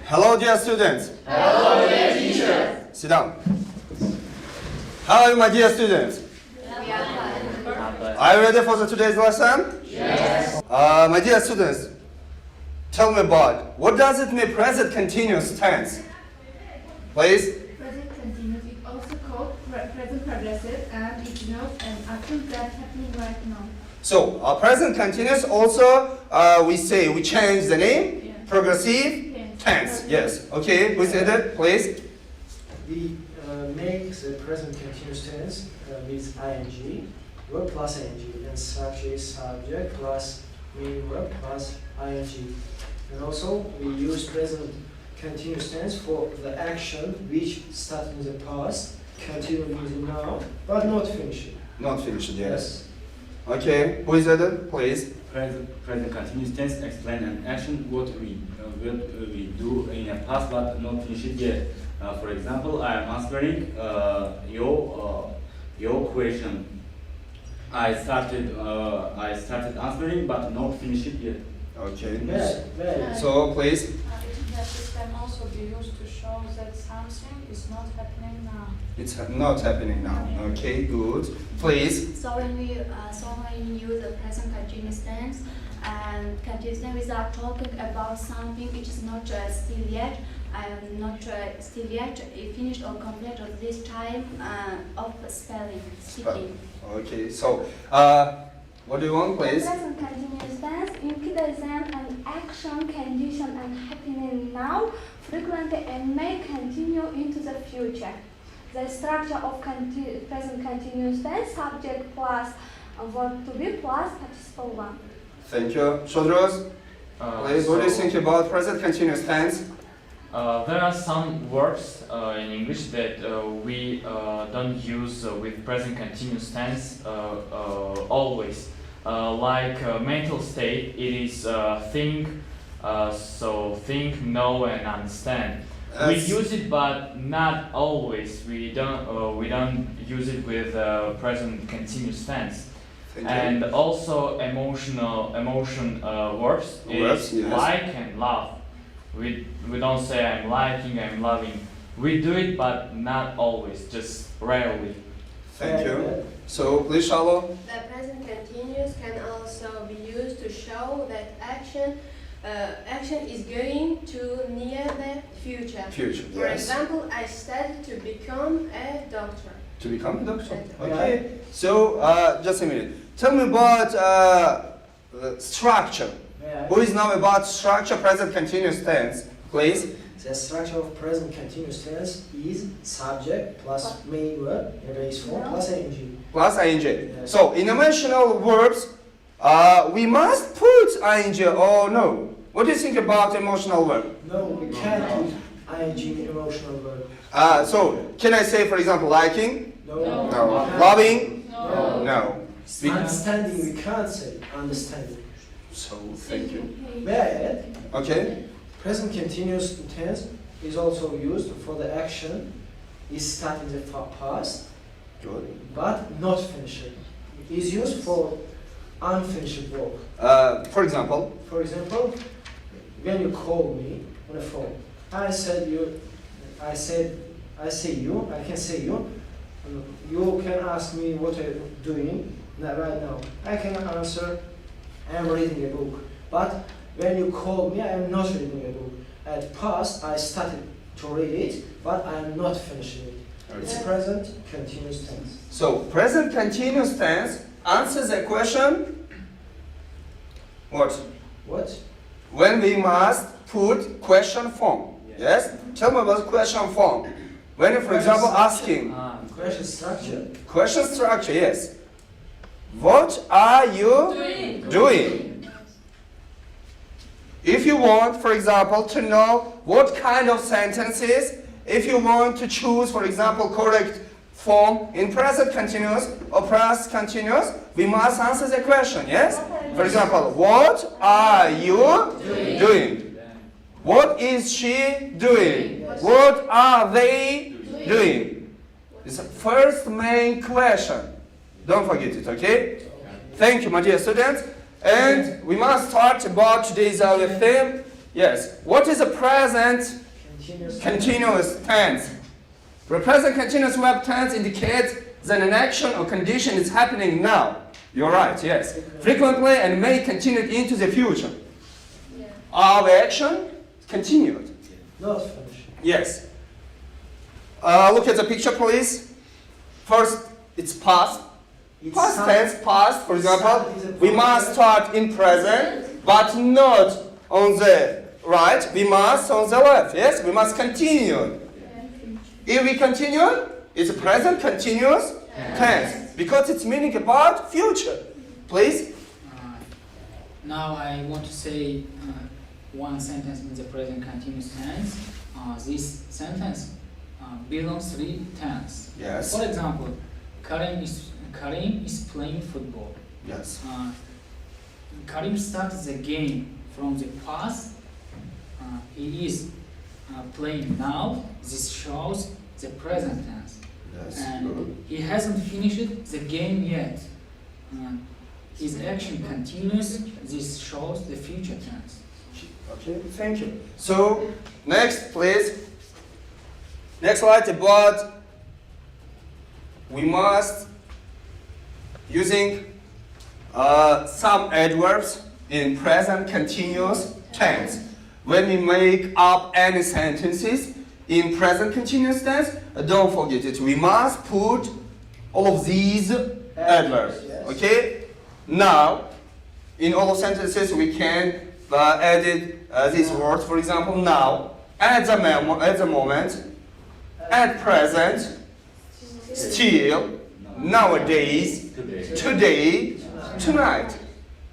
Hello, dear students. Hello, dear teacher. Sit down. How are you, my dear students? Are you ready for today's lesson? Yes. My dear students, tell me about what does it mean present continuous tense? Please. Present continuous is also called present progressive and it denotes an action that's happening right now. So, present continuous also we change the name. Yeah. Progressive tense. Yes. Okay. Who said it? Please. We make the present continuous tense with ing, verb plus ing, and structure is subject plus main verb plus ing. And also we use present continuous tense for the action which started in the past, continue using now, but not finishing. Not finished. Yes. Okay. Who is it? Please. Present continuous tense explain an action what we do in the past but not finished yet. For example, I am answering your question. I started answering but not finished yet. Okay. Very. So please. This can also be used to show that something is not happening now. It's not happening now. Okay. Good. Please. So when we use the present continuous tense and continuous tense, we are talking about something which is not still yet, finished or complete at this time of speaking. Okay. So, what do you want, please? Present continuous tense represents an action, condition, and happening now, frequently and may continue into the future. The structure of present continuous tense: subject plus verb to be plus participle one. Thank you. Shodros, please. What do you think about present continuous tense? There are some words in English that we don't use with present continuous tense always. Like mental state, it is think, so think, know, and understand. We use it, but not always. We don't use it with present continuous tense. Thank And you. also emotion words is Yes. like and love. We don't say I'm liking, I'm loving. We do it, but not always, just rarely. Thank you. So, please, Shalom. The present continuous can also be used to show that action is going to near the future. Future. For Yes. example, I studied to become a doctor. To become a doctor. Yeah. Okay. So, just a minute. Tell me about structure. Who is now about structure present continuous tense? Please. The structure of present continuous tense is subject plus main verb in base form plus ing. Plus ing. Yes. So, in emotional verbs, we must put ing or no? What do you think about emotional verb? No, we can't put ing in emotional verb. So, can I say, for example, liking? No. No. Loving? No. No. We- Understanding, we can't say understanding. So, thank you. May I add? Okay. Present continuous tense is also used for the action is starting the past Good. but not finishing. It is used for unfinished work. For example, For example, when you call me on the phone, I can say you, you can ask me what I'm doing right now. I can answer, I am reading a book. But when you call me, I am not reading a book. At past, I started to read it, but I am not finishing it. It's present continuous tense. so present continuous tense answers a question. What? What? When we must put question form. Yes? Tell me about question form. When you, for example, asking Question structure. question structure, yes. What are you doing? If you want, for example, to know what kind of sentences, if you want to choose, for example, correct form in present continuous or past continuous, we must answer the question, yes? For example, what are you doing? What is she doing? What are they doing? It's the first main question. Don't forget it, okay? Thank you, my dear students. And we must start about today's our theme, Yes. What is a present continuous tense? The present continuous verb tense indicates that an action or condition is happening now. You're right, yes. Frequently and may continue into the future. Our action continued. Not finished. Yes. Look at the picture, please. First, it's past. It's Past some- tense, past, for example. Some is a We must start in present, but not on the right. We must on the left. Yes, we must continue. If we continue, it's a present continuous tense because it's meaning about future. Please. Now I want to say one sentence in the present continuous tense. This sentence belongs three tense. Yes. For example, Karim is playing football. Yes. Karim starts the game from the past. He is playing now. This shows the present tense. Yes. And he hasn't finished the game yet. His action continues. This shows the future tense. Okay, thank you. So, next, please. Next slide about we must using some adverbs in present continuous tense. When we make up any sentences in present continuous tense, don't forget it. We must put all of these adverbs. Yes. Okay? Now, in all sentences, we can edit these words. For example, now, at the moment, at present, still, nowadays, today, tonight.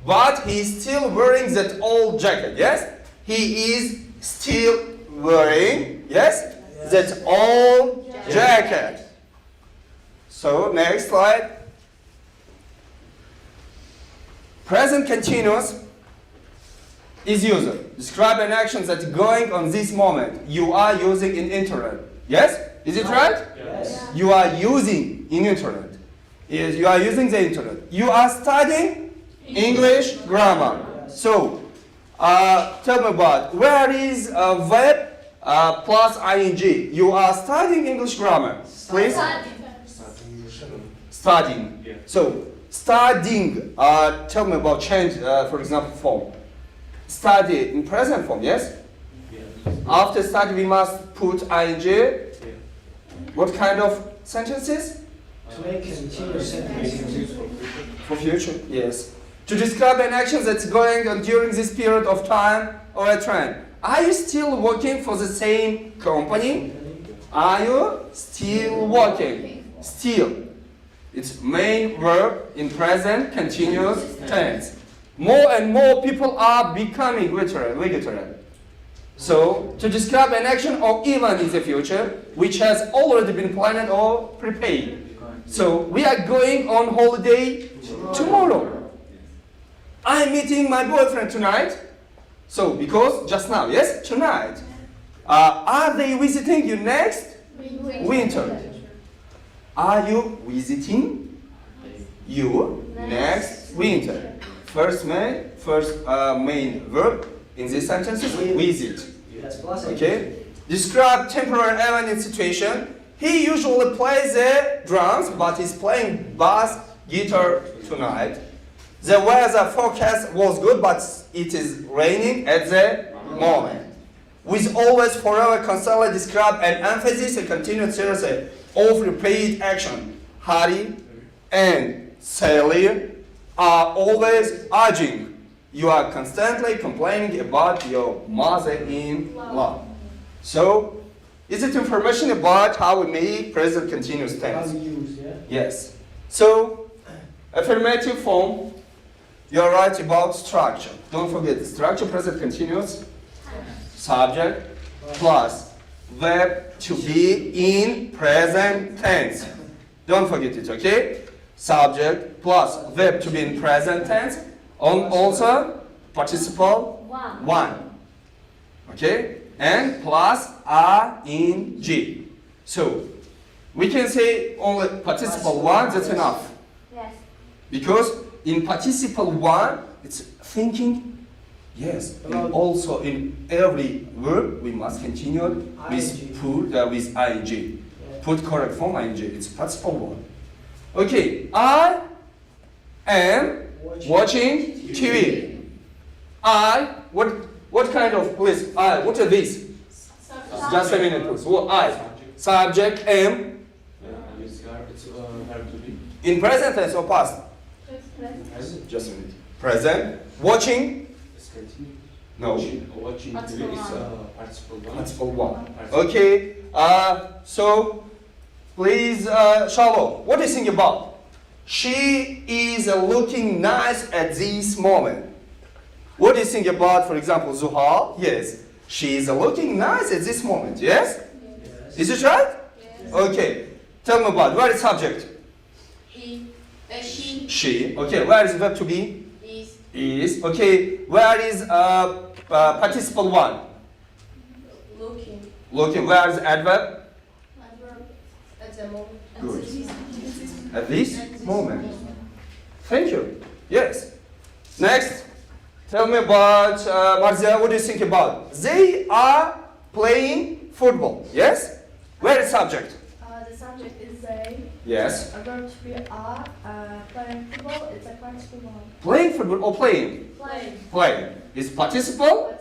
But he's still wearing that old jacket, yes? He is still wearing, yes, that old jacket. So, next slide. Present continuous is used. Describe an action that's going on this moment. You are using in internet. Yes? Is it right? Yes. You are using in internet. Yes, you are using the internet. You are studying English grammar. So, tell me about where is verb plus ing? You are studying English grammar. Please. Studying. So, studying. Tell me about change. For example, form. Study in present form. Yes. After study, we must put ing. What kind of sentences? To make continuous sentences. For future, yes. To describe an action that's going on during this period of time or a trend. Are you still working for the same company? Are you still working? Still. It's main verb in present continuous tense. More and more people are becoming vegetarian. So, to describe an action or event in the future, which has already been planned or prepared. So, we are going on holiday tomorrow. I'm meeting my boyfriend tonight. So, because just now, yes, tonight. Are they visiting you next winter? Are you visiting you next winter? First main verb in this sentence is visit. Yes, plus Okay. Describe temporary event in situation. He usually plays the drums, but he's playing bass guitar tonight. The weather forecast was good, but it is raining at the moment. With always, forever, constantly describe an emphasis and continued series of repeated action. Harry and Sally are always urging. You are constantly complaining about your mother-in-law. So, is it information about how we make present continuous how tense? we use, yeah? Yes. So, affirmative form, you're right about structure. Don't forget, structure present continuous, subject, plus verb to be in present tense. Don't forget it, okay? Subject plus verb to be in present tense, also participle one. Okay? And plus ing. So, we can say only participle one, that's enough. Yes. Because in participle one, it's thinking Yes. And also in every verb we must continue with put with ing. Yeah. Put correct form ing. It's participle one. Okay. I am watching TV. What kind of please? What are these? Just a minute, please. What subject am It's verb to be. in present tense or past? Present. Just a minute. Present. Watching. It's continue. No. Watching Participle TV is one. participle one. Participle one. Participle. Okay. So please, Shalom. What do you think about? She is looking nice at this moment. What do you think about, for example, Zuhal? Yes. She is looking nice at this moment. Yes? Yes. Is it right? Yes. Okay. Tell me about where is subject? She She. Okay. Where is verb to be? is Is. Okay. Where is participle one? looking Looking. Where is adverb? at the moment. Good. At this moment. Thank you. Yes. Next. Tell me about Marzia. What do you think about? They are playing football. Yes. Where is subject? The subject is they. Yes. A verb to be are. Playing football, it's a participle one. Playing football or playing? Playing. Playing. Is participle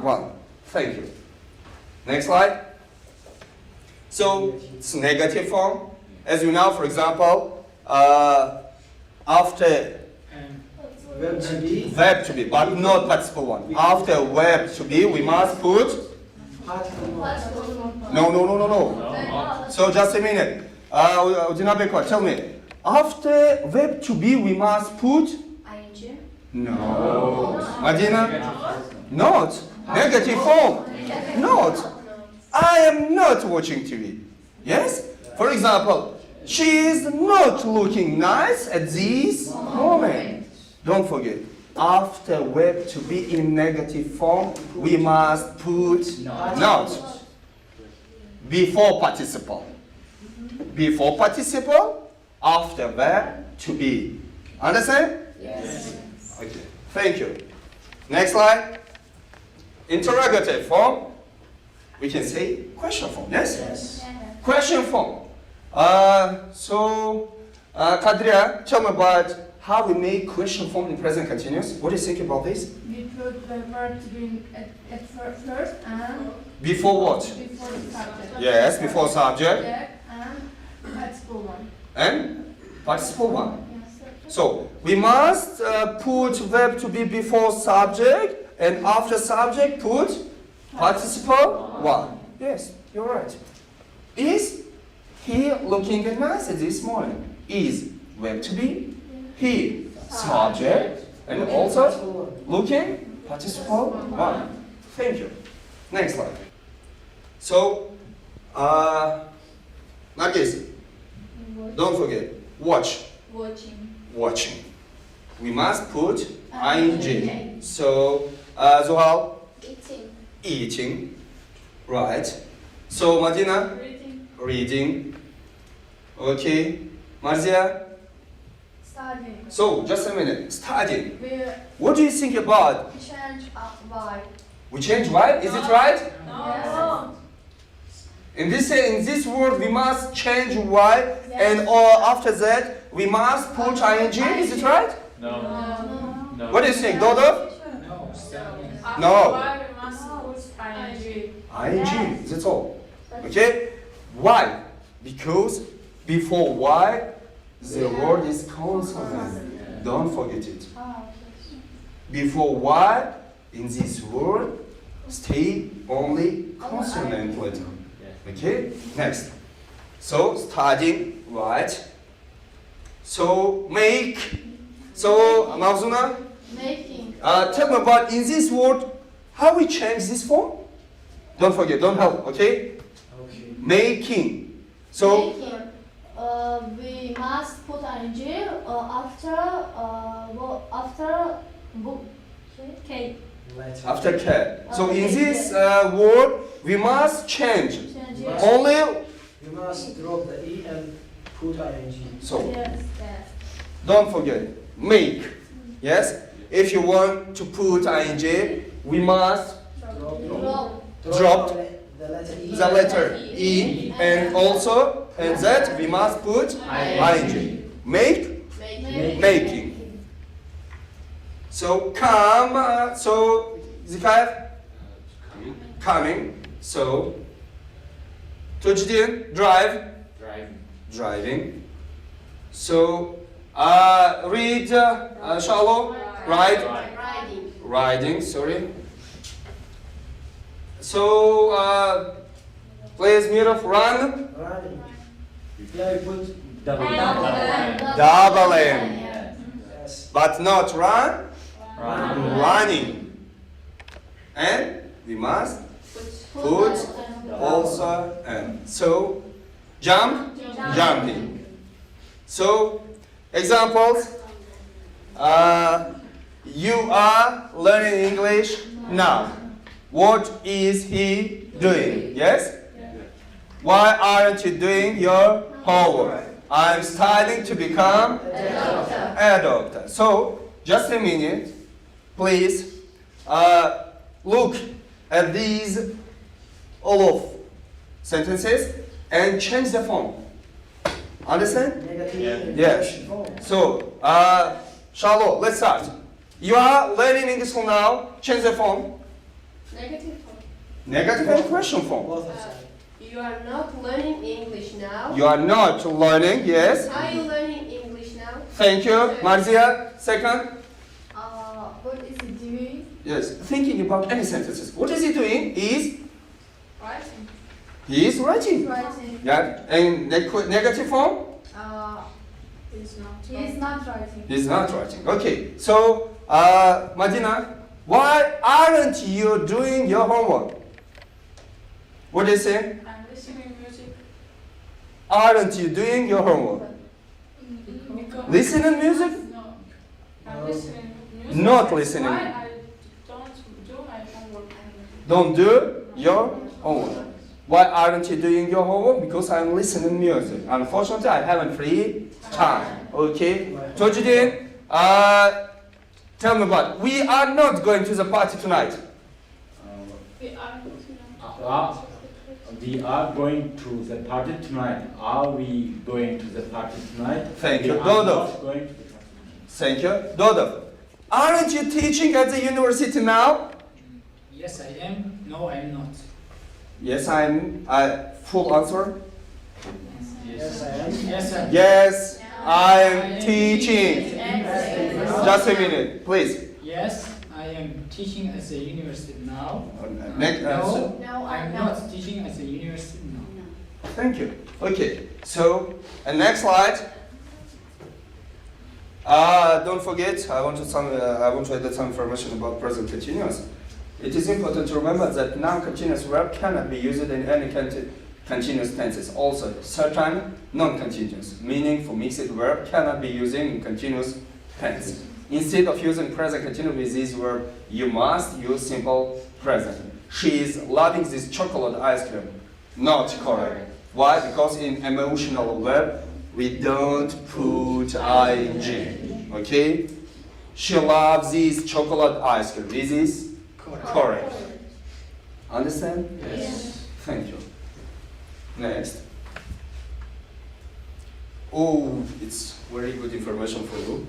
one. Thank you. Next slide. So it's negative form. As you know, for example, after Verb to be. verb to be, but not participle one. After verb to be, we must put. Participle one. No. So just a minute. Udinabekwa, tell me. After verb to be, we must put. ing. No. Madina? Not. Negative form. Not. I am not watching TV. Yes? For example, she is not looking nice at this moment. Don't forget, after verb to be in negative form, we must put not. Before participle. Before participle, after verb to be. Understand? Yes. Okay. Thank you. Next slide. Interrogative form. We can say question form. Yes? Yes. Question form. Kadria, tell me about how we make question form in present continuous. What do you think about this? We put the verb to be at first and Before what? before the subject. Yes, before subject And participle one. and participle one. Yes. So we must put verb to be before subject and after subject put participle one. Yes, you're right. Is he looking nice this morning? Is verb to be. He subject and also Participle one. looking participle one. Thank you. Next slide. So, Nargis, don't forget, watch, Watching. watching. We must put ing. So, Zuhal, Eating. eating, right. So, Madina, Reading. reading. Okay. Marzia, Studying. so just a minute, studying. We What do you think about? change y. We change right? Is it right? No. In this word, we must change y, and after that, we must put ing. Is it right? No. No. What do you think, Dodo? No, studying. No. Why we must put ing? Ing. That's all. Okay. Why? Because before y, the word is consonant. Don't forget it. Before y, in this word, stay only consonant letter. Okay? Next. So, studying, right. So, make. So, Mavzuna, Making. tell me about in this word, how we change this form? Don't forget, don't help, okay? Okay. Making. So, Making. We must put ing after book. K. Letter. after K. So, in this word, we must change. Only, You must drop the e and put ing. so, Yes. don't forget, make. Yes? if you want to put ing, we must drop the letter E. the letter E, and also in that we must put ing. Making. So come, so Zikaev, coming. So Tujdin, drive, driving. So read, Shalom, ride, riding, sorry. So please Mirov, run, Running. Yeah, we put Double. double M, yes. but not run, Run. running. And we must put also M. So jump, jumping. So examples. You are learning English now. What is he doing? Yes? Why aren't you doing your homework? I'm studying to become a doctor. So, just a minute, please look at these all of sentences and change the form. Understand? Negative. Yes. So, Shalom, let's start. You are learning English now. Change the form. Negative form. Negative and question form. Both of them. You are not learning English now. You are not learning, yes. Are you learning English now? Thank you. Marzia, second. What is he doing? Yes, thinking about any sentences. What is he doing? Writing. He is writing. Writing. Yeah, and negative form? Is not. He is not writing. He's not writing. Okay, so, Madina, why aren't you doing your homework? What do you say? I'm listening music. Aren't you doing your homework? Because Listening music? No. I'm listening music. Not That's listening. Why I don't do my homework. Don't do your homework. Why aren't you doing your homework? Because I'm listening music. Unfortunately, I haven't free time. Okay? Tojidin, tell me about. We are not going to the party tonight. We are. We are going to the party tonight. Are we going to the party tonight? Thank you. We are Dodo. not going to the party. Thank you. Dodo, aren't you teaching at the university now? Yes, I am. No, I'm not. Yes, I'm. Full answer. Yes, I am. Yes, I am. Yes, I'm teaching. Just a minute, please. Yes, I am teaching at the university now. Next answer. No, I'm not teaching at the university now. Thank you. Okay, so, and next slide. Don't forget, I want to add some information about present continuous. It is important to remember that non-continuous verb cannot be used in any continuous tenses. Also, certain non-continuous, meaning for mixed verb, cannot be used in continuous tense. Instead of using present continuous with this verb, you must use simple present. She is loving this chocolate ice cream. Not correct. Why? Because in emotional verb, we don't put ing. Okay? She loves this chocolate ice cream. This is correct. Understand? Yes. Thank you. Next. Oh, it's very good information for you.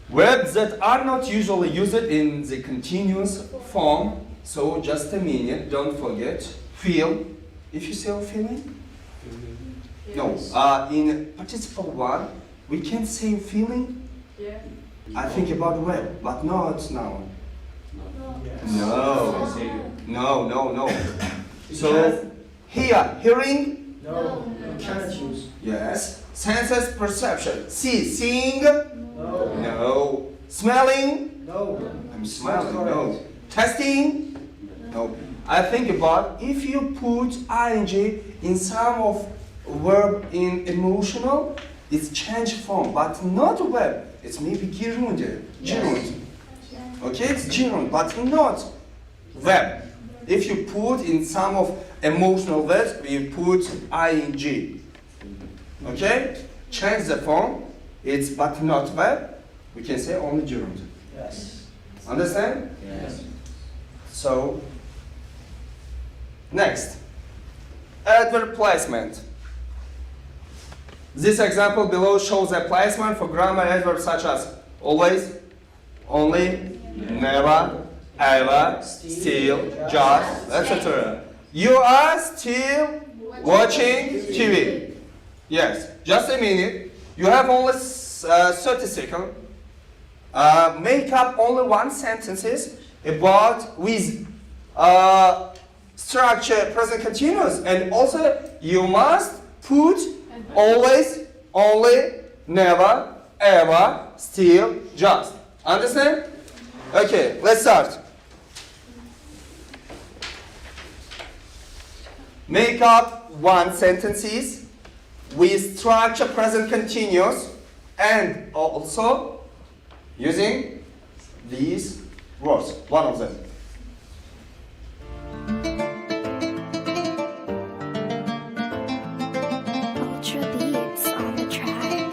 Verbs that are not usually used in the continuous form. So just a minute, don't forget. Feel. If you say feeling? No. In participle one, we can say feeling. Yeah. I think about verb, but not noun. Yes. No. So here, hearing. No, you cannot use. Yes. Senses perception. See, seeing. No. No. Smelling. No. I'm smelling. No. Testing. No. I think about if you put ing in some of verb in emotional, it's change form, but not verb. It's maybe gerund. Okay, it's gerund, but not verb. If you put in some of emotional verbs, we put ing. Okay? Change the form. It's but not verb. we can say only gerund. Yes. Understand? Yes. So, next, adverb placement. This example below shows a placement for grammar adverbs such as always, only, never, ever, still, just, etc. You are still watching TV. Yes, just a minute. You have only 30 seconds. Make up only one sentences about with structure present continuous, and also you must put always, only, never, ever, still, just. Understand? Okay, let's start. Make up one sentences with structure present continuous and also using these words, one of them. Ultra beats on the track.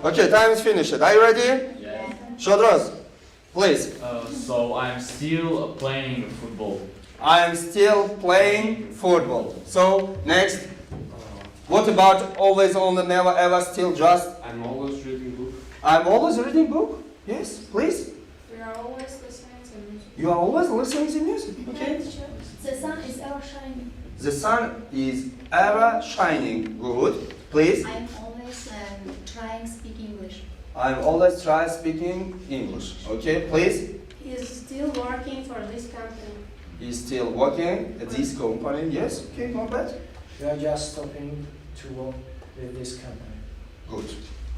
Okay, time is finished. Are you ready? Yes. Shodros, please. So I'm still playing football. I am still playing football. So, next. What about always, only, never, ever, still, just? I'm always reading book. I'm always reading book. Yes, please. We are always listening to music. You are always listening to music. Okay. The sun is ever shining. The sun is ever shining. Good. Please. I'm always trying to speak English. I'm always trying speaking English. Okay, please. He is still working for this company. He's still working at this company. Yes. Okay, not bad. We are just stopping to work with this company. Good.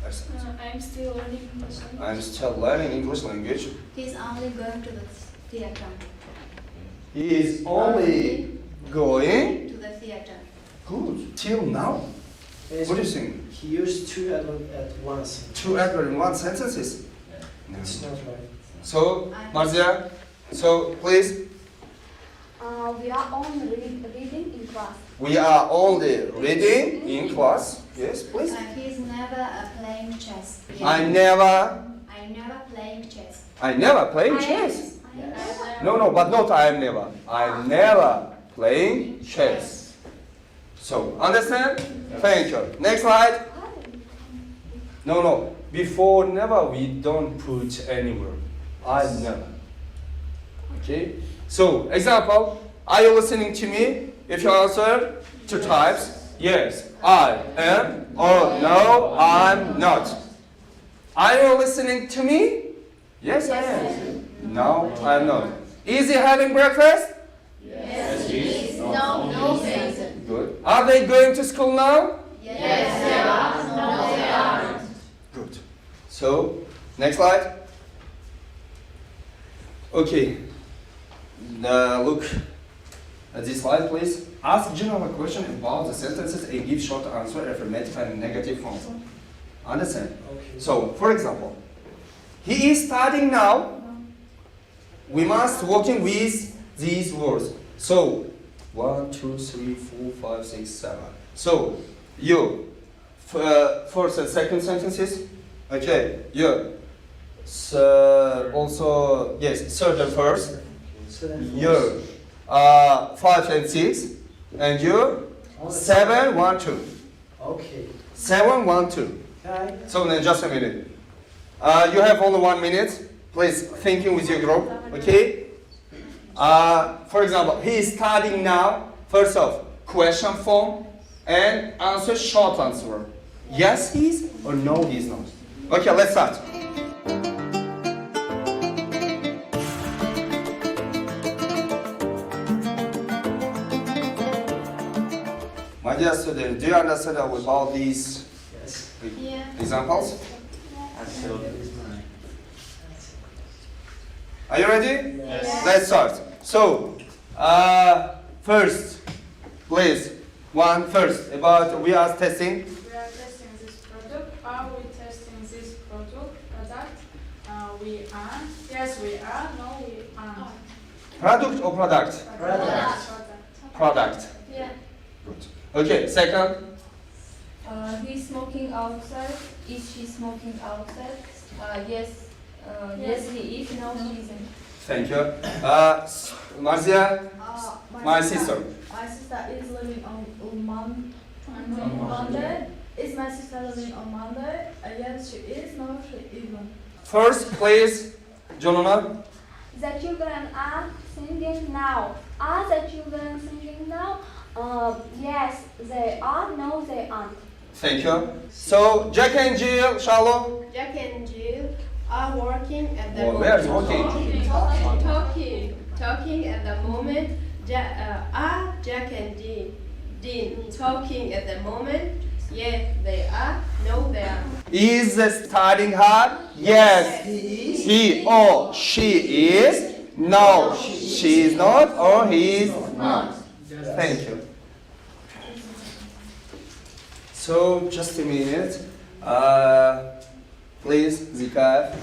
Excellent. I'm still learning English. I'm still learning English language. He's only going to the theater. He is only going. To the theater. Good. Till now. Yes, What do you think? He used two adverbs at once. Two adverbs in one sentences. It's not right. So, Marzia, so please, We are only reading in class. we are only reading in class. Yes, please. He's never playing chess. I never playing chess. playing chess. No, but not I am never. I'm never playing chess. So, understand? Thank you. Next slide. No. Before never, we don't put any word. I never. Okay? So, example, are you listening to me? If you answer two types, yes, I am, or no, I'm not. Are you listening to me? Yes, I am. No, I'm not. Is he having breakfast? Yes, he is. No, thanks. Good. Are they going to school now? Yes, they are. No, they aren't. Good. So, next slide. Okay. Look at this slide, please. Ask general question about the sentences and give short answer, affirmative and negative forms. Understand? Okay. So, for example, he is studying now. We must working with these words. So, 1, 2, 3, 4, 5, 6, 7. So, you first and second sentences. Okay, you. So also yes, third and first. You 5 and 6, and you 7, 1, 2. Okay. 7, 1, 2. Hi. So then just a minute. You have only 1 minute. Please thinking with your group. Okay. For example, he is studying now. First off, question form and answer short answer. Yes, he is, or no, he is not. Okay, let's start. My dear students, do you understand about these Yes. Yeah. examples? Are you ready? Yes. Let's start. So, first, please, first about we are testing. We are testing this product. Are we testing this product? We are. Yes, we are. No, we aren't. Product or product? Product. Yeah. Good. Okay, second. He's smoking outside. Is she smoking outside? Yes. Yes, he is. No, he isn't. Thank you. Marzia, my sister. My sister is living on Monday. Is my sister living on Monday? Yes, she is. No, she isn't. First, please, Jonona. The children are singing now. Are the children singing now? Yes, they are. No, they aren't. Thank you. So, Jack and Jill, Shalom. Jack and Jill are working at the Oh, moment. where's working? Talking at the moment. Are Jack and Dean talking at the moment? Yes, they are. No, they are. Is studying hard? Yes. He or she is. No, she is not or he is not. Thank you. So, just a minute. Please, Zika.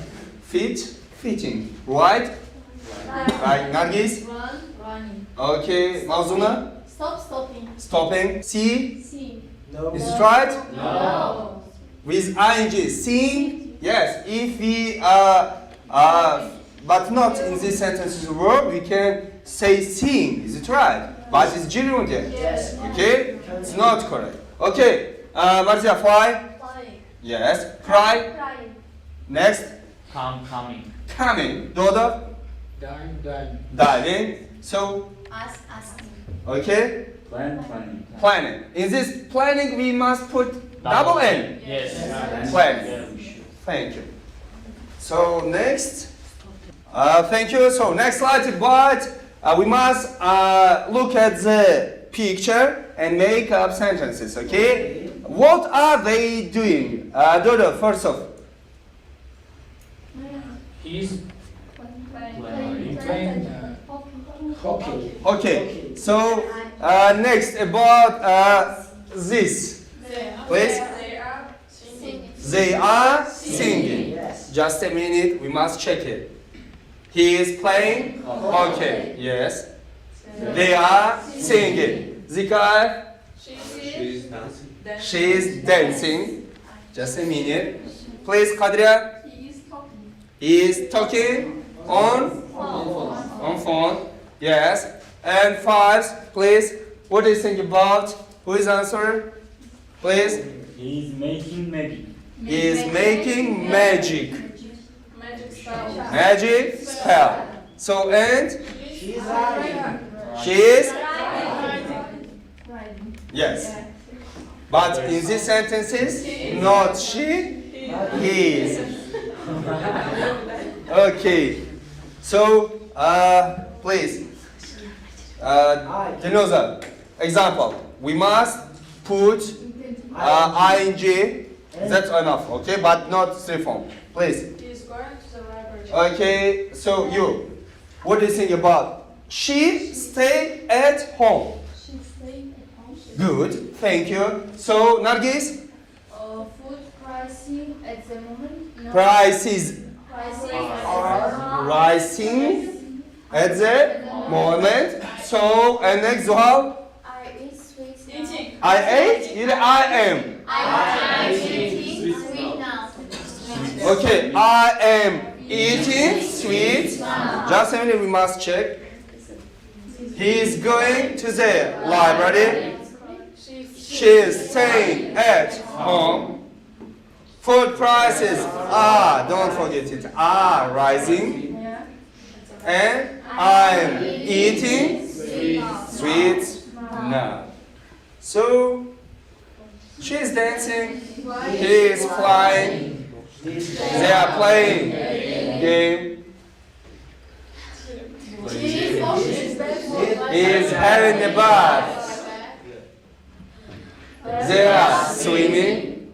Fitting. Right? Right. Nargis? Running. Okay. Mauzuna? Stopping. Stopping. See? See. No. Is it right? No. With ing. Sing? Yes. If we but not in this sentence verb, we can say sing. Is it right? But it's gerund. Yes. Okay? It's not correct. Okay. Marzia, fly? Flying. Yes. Cry? Crying. Next. Coming. Coming. Dodo? Dying. Diving. So, Asking. okay? Planning. Planning. In this planning, we must put double N. Yes. Planning. Yeah, we should. Thank you. So, next. Thank you. So, next slide, but we must look at the picture and make up sentences, okay? What are they doing? Dodo, first off. He's Playing. playing hockey. Okay. So, next about this. Please. They are singing. They are singing. Yes. Just a minute, we must check it. He is playing. Okay. Yes. They are singing. Zika, She is dancing. she is dancing. Just a minute. Please, Kadria. He is talking. He is talking on phone. Yes. And five, please. What do you think about? Who is answering? Please. He is making magic. He is making magic. Magic spell. Magic spell. So, and She's hiding. she is? Riding. Yes. But in these sentences, not she, he is. Okay. So, please. Dinoza, example. We must put ing. That's enough, okay? But not three form. Please. He is going to the library. Okay, so you. What do you think about? She stay at home. She stayed at home. Good, thank you. So, Nargis? Food pricing at the moment. No. Prices Pricing are rising at the moment. So, and next, Zuhal? I eat sweets now. Eating. I ate? Either I am. I am eating sweet now. Okay, I am eating sweet. Just a minute, we must check. He is going to the library. She is staying at home. Food prices are, don't forget it, are rising. And I am eating sweets now. So, she is dancing, he is flying, they are playing game. He is having a bath. They are swimming.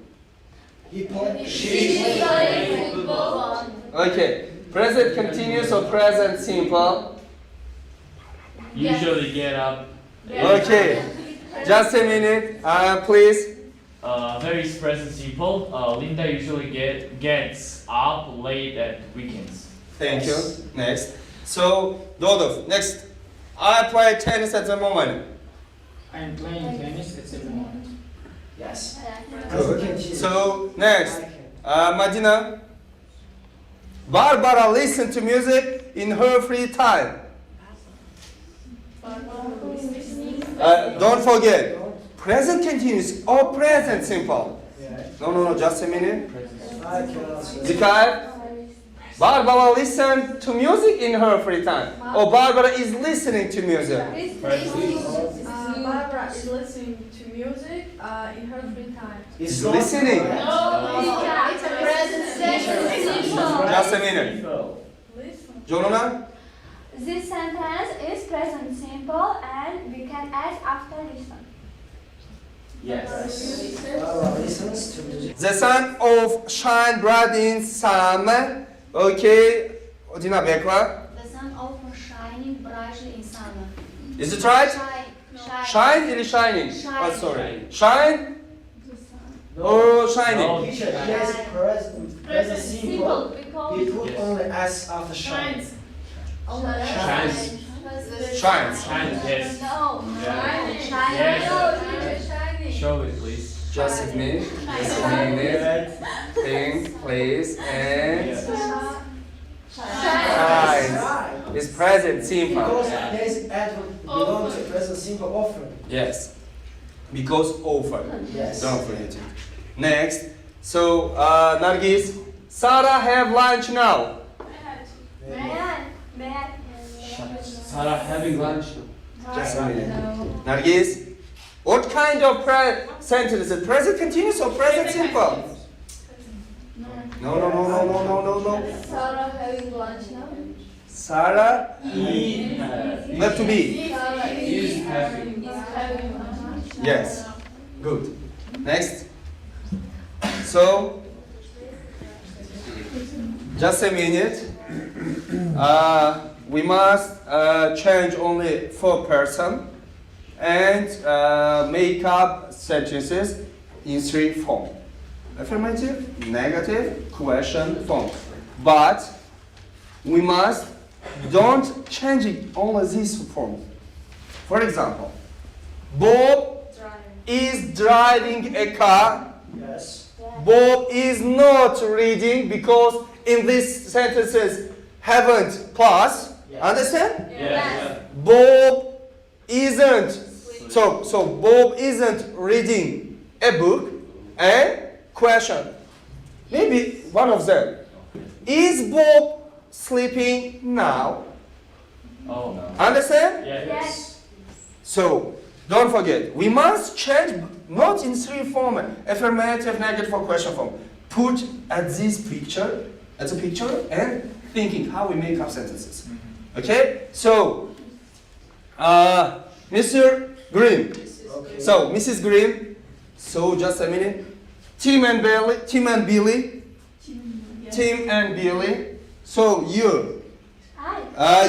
He played. Okay. Present continuous or present simple? Usually get up. Okay. Just a minute, please. Very present simple. Linda usually gets up late at weekends. Thank you. Next. So, Dodo, next. I play tennis at the moment. I am playing tennis at the moment. Yes. Good. So, next. Madina. Barbara listens to music in her free time. Don't forget. Present continuous or present simple? Yeah. No, just a minute. I cannot say. Zikay. Barbara listens to music in her free time. Or Barbara is listening to music. Barbara is listening to music in her free time. It's Is not listening. correct. It's a present simple. Just a minute. Listen. Jonona? This sentence is present simple and we can add after listen. Yes. Barbara listens to music. The sun of shine bright in summer. Okay. Dina Bekla. The sun often shining brightly in summer. Is it right? Shine. Shine or shining? Shine. Oh, sorry. Shine No. or shining? No. Teacher, yes, present simple. because We put Yes. only S after shine. Shines. Shines. Shines, yes. no. Yeah. Shine. Yes. Shining. Show it, please. Just a minute. Just a minute. Think, please. And shine. It's present simple. Because there's adverb belong to present simple often. Yes. Because offer. Yes. Don't forget it. Next. So, Nargis, Sarah have lunch now. Sarah having lunch. Just a minute. Nargis, what kind of sentence is it? Present continuous or present simple? No. Sarah having lunch now. Sarah, He left to be. Sarah is having. having lunch. Yes. Good. Next. So, just a minute. We must change only for person and make up sentences in three forms. Affirmative, negative, question form. But we must don't change it only this form. For example, Bob is driving a car. Yes. Bob is not reading because in these sentences haven't plus. Yes. Understand? Yes. Bob isn't. So Bob isn't reading a book. And question. Maybe one of them. Is Bob sleeping now? Oh, no. Understand? Yes. So, don't forget, we must change not in three forms, affirmative, negative, or question form. Put at this picture, and thinking how we make up sentences. Okay? So, Mr. Green. Okay. So, Mrs. Green. So, just a minute. Tim and Billy. So, you.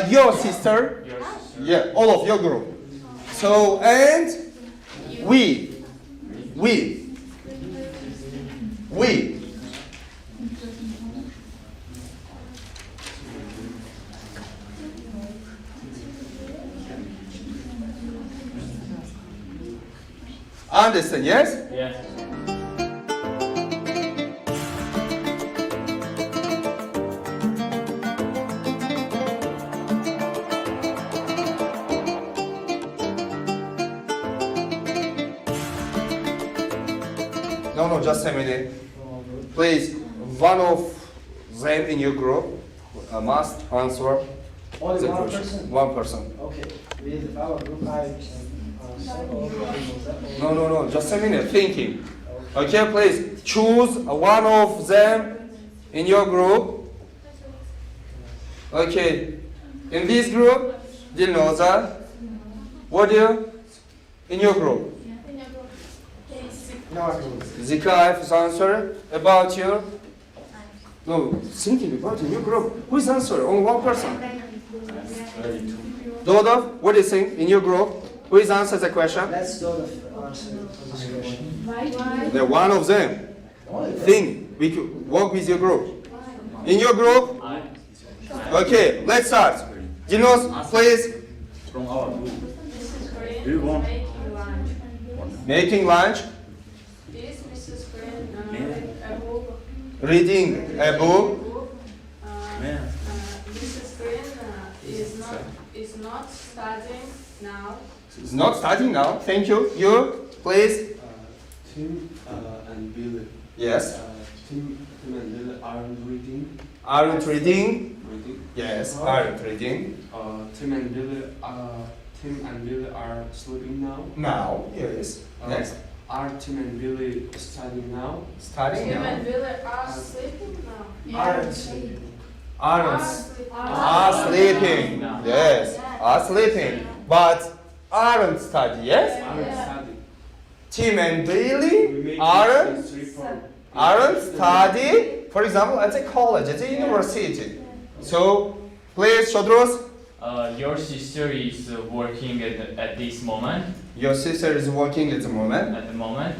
Your sister. Your sister. Yeah, all of your group. So, and we. Understand, yes? Yes. No, just a minute. Please, one of them in your group must answer Only the one question. person? One person. Okay. With our group, I can No, just a minute. Thinking. Okay, please choose one of them in your group. Okay, in this group, Dilnoza, what do you in your group? No, I can. Zika has answered about you. No, thinking about in your group. Who is answer? Only one person. Dodo, what do you think in your group? Who is answer the question? Let's do the answer for this question. The one of them. Think we could work with your group. In your group? Okay, let's start. Dinos, please. From our group. Mrs. Green Do you want? making lunch. Making lunch, Is Mrs. Green a book? reading a book, Yeah. Mrs. Green is not studying now. is not studying now. Thank you. You, please. Tim and Billy. Yes. Tim and Billy aren't reading. Aren't reading. Reading. Yes, aren't reading. Tim and Billy are sleeping now. Now, yes. Next. Are Tim and Billy studying now? Studying Tim and now. Billy are sleeping now. Aren't sleeping. Aren't. sleeping. Are sleeping. Yes. Are sleeping. But aren't studying. Yes. Aren't studying. Tim and We Billy make aren't. this report. Aren't study, for example, at a college, at a university. So, please, Shodros, Your sister is working at this moment. your sister is working at the moment. At the moment,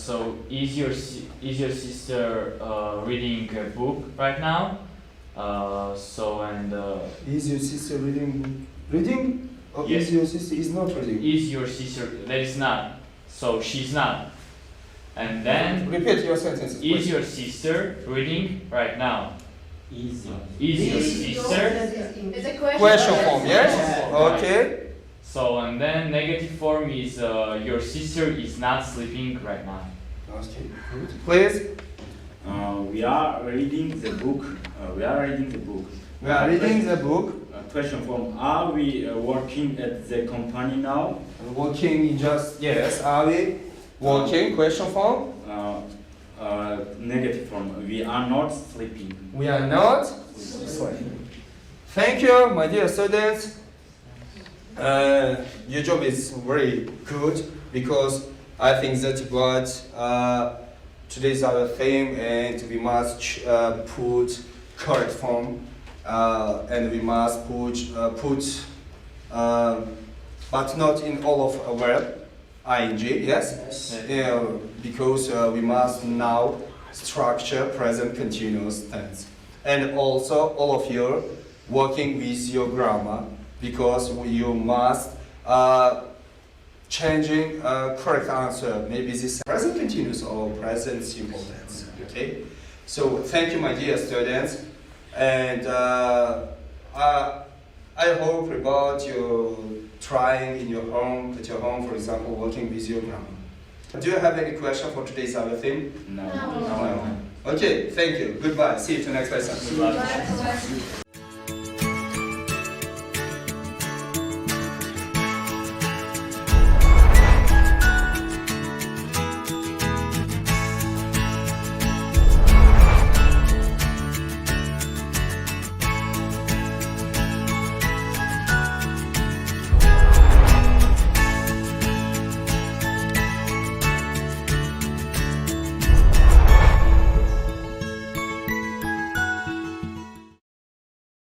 so is your sister reading a book right now? Is your sister reading? Reading? Or Yes. is your sister is not reading? Is your sister? That is not. So she's not. And then Repeat your sentences, is please. your sister reading right now? Easy. Is your sister? It's a question. Question form, yes? Right. Okay. So and then negative form is your sister is not sleeping right now. Okay, good. Please. We are reading the book. We are reading the book. We are reading the book. Question form: are we working at the company now? Working just, yes. Are we working? Question form. Negative form: we are not sleeping. We are not sleeping. Thank you, my dear students. Your job is very good because I think that what today is our theme, and we must put correct form, and we must put but not in all of a verb, ing, yes? Because we must now structure present continuous tense. And also all of you working with your grammar, because you must changing correct answer. Maybe this present continuous or present simple tense. Okay. So thank you, my dear students, and I hope about you trying in your home, at your home, for example, working with your grammar. Do you have any question for today's other theme? No. No. Okay. Thank you. Goodbye. See you to next lesson. Goodbye.